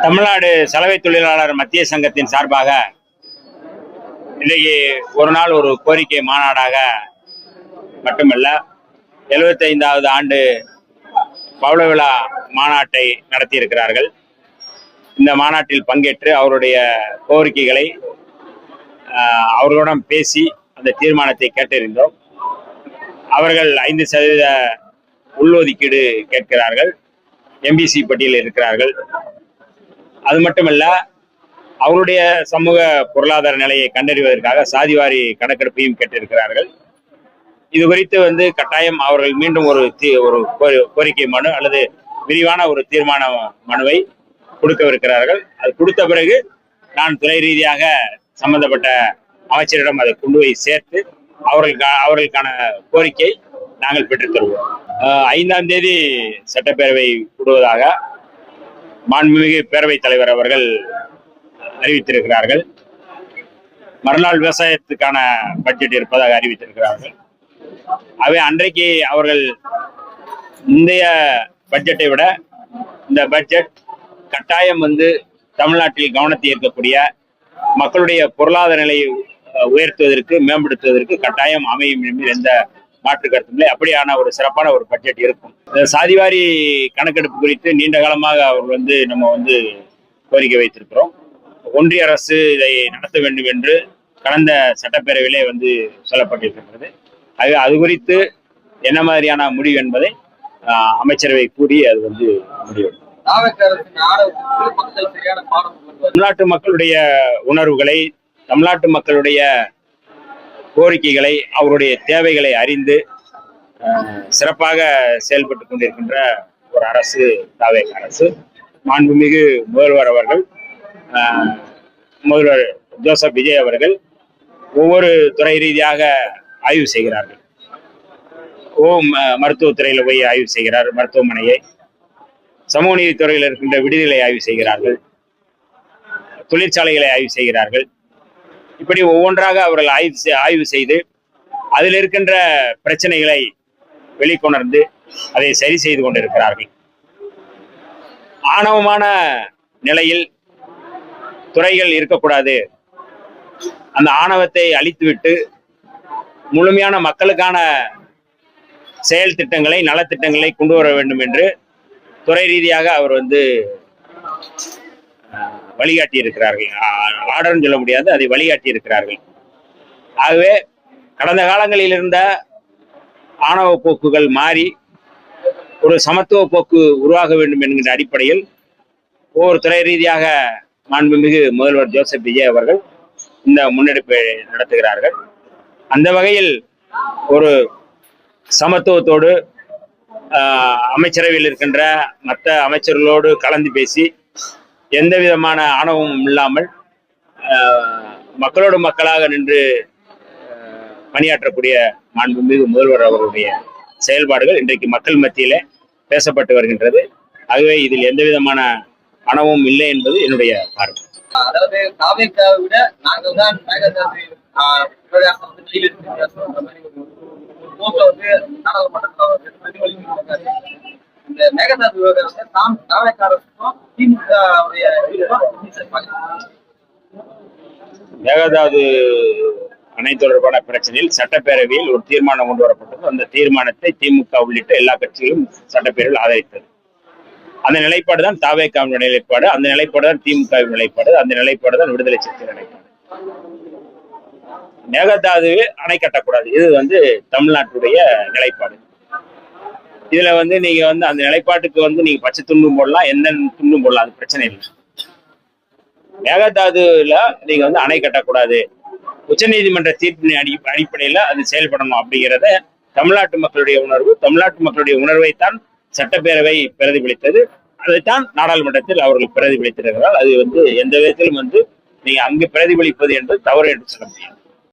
தமிழ்நாடு சலவை தொழிலாளர் மத்திய சங்கத்தின் சார்பாக இன்றைக்கு ஒரு நாள் ஒரு கோரிக்கை மாநாடாக மட்டுமல்ல 75வது ஆண்டு பவள விழா மாநாட்டை நடத்தியிருக்கிறார்கள். இந்த மாநாட்டில் பங்கேற்று அவருடைய கோரிக்கைகளை அவர்களுடன் பேசி அந்த தீர்மானத்தை கேட்டறிந்தோம். அவர்கள் 5% உள்ஒதுக்கீடு கேட்கிறார்கள், எம்பிசி பட்டியலில் இருக்கிறார்கள். அது மட்டுமல்ல, அவருடைய சமூக பொருளாதார நிலையை கண்டறிவதற்காக சாதிவாரி கணக்கெடுப்பையும் கேட்டிருக்கிறார்கள். இது குறித்து கட்டாயம் அவர்கள் மீண்டும் ஒரு கோரிக்கை மனு அல்லது விரிவான ஒரு தீர்மான மனுவை கொடுக்கவிருக்கிறார்கள். அது கொடுத்த பிறகு நான் துறை ரீதியாக சம்பந்தப்பட்ட அமைச்சரிடம் அதை கொண்டு போய் சேர்த்து அவர்களுக்கான கோரிக்கை நாங்கள் பெற்றுத் தருவோம். 5ஆம் தேதி சட்டப்பேரவை கூடுவதாக மாண்புமிகு பேரவைத் தலைவர் அவர்கள் அறிவித்திருக்கிறார்கள். மறுநாள் விவசாயத்துக்கான பட்ஜெட் இருப்பதாக அறிவித்திருக்கிறார்கள். அவை அன்றைக்கு அவர்கள் முந்தைய பட்ஜெட்டை விட இந்த பட்ஜெட் கட்டாயம் தமிழ்நாட்டில் கவனத்தை ஈர்க்கக்கூடிய மக்களுடைய பொருளாதார நிலையை உயர்த்துவதற்கு மேம்படுத்துவதற்கு கட்டாயம் அமையும் என்பதில் எந்த மாற்று கருத்துமில்லை. அப்படியான ஒரு சிறப்பான ஒரு பட்ஜெட் இருக்கும். சாதிவாரி கணக்கெடுப்பு குறித்து நீண்ட காலமாக அவர்கள் நம்ம கோரிக்கை வைத்திருக்கிறோம். ஒன்றிய அரசு இதை நடத்த வேண்டும் என்று கடந்த சட்டப்பேரவையிலே சொல்லப்பட்டிருக்கிறது. அது குறித்து என்ன மாதிரியான முடிவு என்பதை அமைச்சரவை கூடி அது முடிவு. தமிழ்நாட்டு மக்களுடைய உணர்வுகளை, தமிழ்நாட்டு மக்களுடைய கோரிக்கைகளை, அவருடைய தேவைகளை அறிந்து சிறப்பாக செயல்பட்டு கொண்டிருக்கின்ற ஒரு அரசு தாவேக அரசு. மாண்புமிகு முதல்வர் அவர்கள், முதல்வர் ஜோசப் விஜய் அவர்கள் ஒவ்வொரு துறை ரீதியாக ஆய்வு செய்கிறார்கள். மருத்துவத்துறையில் போய் ஆய்வு செய்கிறார், மருத்துவமனையை. சமூக நீதித்துறையில் இருக்கின்ற விடுதிகளை ஆய்வு செய்கிறார்கள், தொழிற்சாலைகளை ஆய்வு செய்கிறார்கள். இப்படி ஒவ்வொன்றாக அவர்கள் ஆய்வு செய்து அதில் இருக்கின்ற பிரச்சனைகளை வெளிக்கொணர்ந்து அதை சரி செய்து கொண்டிருக்கிறார்கள். ஆணவமான நிலையில் துறைகள் இருக்கக்கூடாது, அந்த ஆணவத்தை அழித்துவிட்டு முழுமையான மக்களுக்கான செயல் திட்டங்களை, நலத்திட்டங்களை கொண்டு வர வேண்டும் என்று துறை ரீதியாக அவர் வழிகாட்டி இருக்கிறார்கள். ஆர்டர்னு சொல்ல முடியாது, அதை வழிகாட்டி இருக்கிறார்கள். ஆகவே கடந்த காலங்களில் இருந்த ஆணவ போக்குகள் மாறி ஒரு சமத்துவ போக்கு உருவாக வேண்டும் என்கின்ற அடிப்படையில் ஒவ்வொரு துறை ரீதியாக மாண்புமிகு முதல்வர் ஜோசப் விஜய் அவர்கள் இந்த முன்னெடுப்பை நடத்துகிறார்கள். அந்த வகையில் ஒரு சமத்துவத்தோடு அமைச்சரவையில் இருக்கின்ற மற்ற அமைச்சர்களோடு கலந்து பேசி எந்த விதமான ஆணவமும் இல்லாமல் மக்களோடு மக்களாக நின்று பணியாற்றக்கூடிய மாண்புமிகு முதல்வர் அவர்களுடைய செயல்பாடுகள் இன்றைக்கு மக்கள் மத்தியிலே பேசப்பட்டு வருகின்றது. ஆகவே இதில் எந்த விதமான ஆணவமும் இல்லை என்பது என்னுடைய பார்வை. அதாவது தாவேகாவை விட நாங்கள் தான் மேகதாது அணை தொடர்பான பிரச்சனையில் சட்டப்பேரவையில் ஒரு தீர்மானம் கொண்டு வரப்பட்டது. அந்த தீர்மானத்தை திமுக உள்ளிட்ட எல்லா கட்சிகளும் சட்டப்பேரவையில் ஆதரித்தது. அந்த நிலைப்பாடு தான் தாவேகாவின் நிலைப்பாடு, அந்த நிலைப்பாடு தான் திமுகவின் நிலைப்பாடு, அந்த நிலைப்பாடு தான் விடுதலை சிறுத்தைகள் நிலைப்பாடு. மேகதாது அணை கட்டக்கூடாது, இது தமிழ்நாட்டுடைய நிலைப்பாடு. இதுல நீங்க அந்த நிலைப்பாட்டுக்கு நீங்க பச்சை துண்டும் போடலாம், என்ன துண்டும் போடலாம், அது பிரச்சனை இல்லை. மேகதாதுல நீங்க அணை கட்டக்கூடாது, உச்ச நீதிமன்ற தீர்ப்பின் அடிப்படையில அது செயல்படணும் அப்படிங்கிறத தமிழ்நாட்டு மக்களுடைய உணர்வு, தமிழ்நாட்டு மக்களுடைய உணர்வைத்தான் சட்டப்பேரவை பிரதிபலித்தது. அதைத்தான் நாடாளுமன்றத்தில் அவர்கள் பிரதிபலித்திருக்கிறார். அது எந்த விதத்திலும் நீங்க அங்கு பிரதிபலிப்பது என்பது தவறு என்று சொல்ல முடியாது.